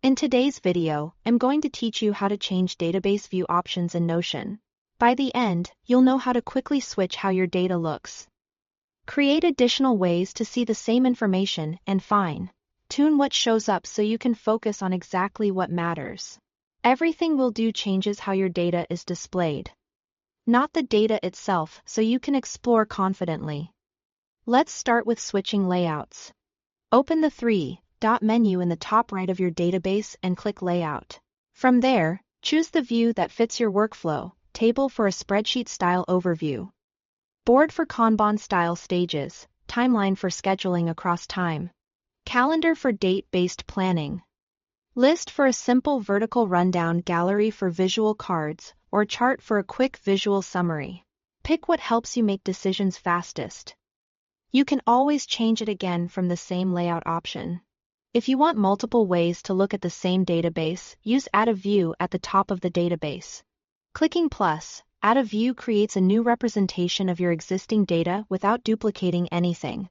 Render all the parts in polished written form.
In today's video, I'm going to teach you how to change database view options in Notion. By the end, you'll know how to quickly switch how your data looks. Create additional ways to see the same information and fine-tune what shows up so you can focus on exactly what matters. Everything we'll do changes how your data is displayed, not the data itself, so you can explore confidently. Let's start with switching layouts. Open the three-dot menu in the top right of your database and click Layout. From there, choose the view that fits your workflow: Table for a spreadsheet-style overview, Board for Kanban-style stages, Timeline for scheduling across time, Calendar for date-based planning, List for a simple vertical rundown, Gallery for visual cards, or Chart for a quick visual summary. Pick what helps you make decisions fastest. You can always change it again from the same layout option. If you want multiple ways to look at the same database, use Add a View at the top of the database. Clicking plus Add a View creates a new representation of your existing data without duplicating anything.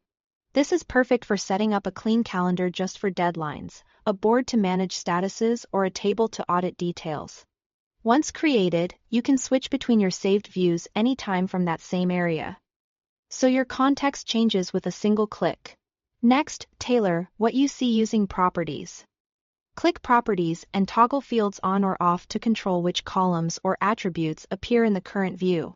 This is perfect for setting up a clean calendar just for deadlines, a board to manage statuses, or a table to audit details. Once created, you can switch between your saved views anytime from that same area, so your context changes with a single click. Next, tailor what you see using Properties. Click Properties and toggle fields on or off to control which columns or attributes appear in the current view.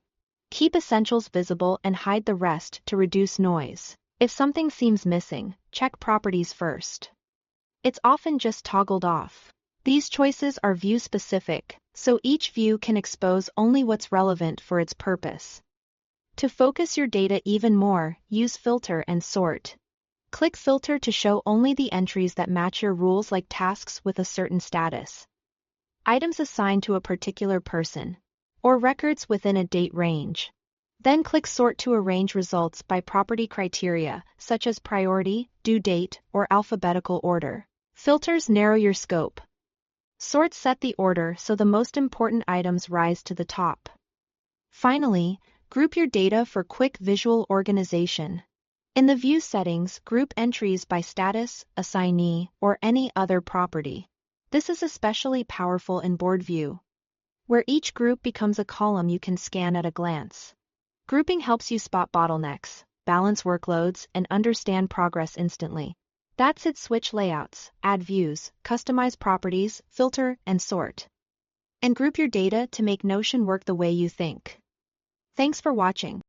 Keep essentials visible and hide the rest to reduce noise. If something seems missing, check Properties first. It's often just toggled off. These choices are view-specific, so each view can expose only what's relevant for its purpose. To focus your data even more, use Filter and Sort. Click Filter to show only the entries that match your rules, like tasks with a certain status, items assigned to a particular person, or records within a date range. Then click Sort to arrange results by property criteria, such as priority, due date, or alphabetical order. Filters narrow your scope. Sorts set the order so the most important items rise to the top. Finally, group your data for quick visual organization. In the View settings, group entries by status, assignee, or any other property. This is especially powerful in Board View, where each group becomes a column you can scan at a glance. Grouping helps you spot bottlenecks, balance workloads, and understand progress instantly. That's it. Switch layouts, add views, customize properties, filter and sort, and group your data to make Notion work the way you think. Thanks for watching.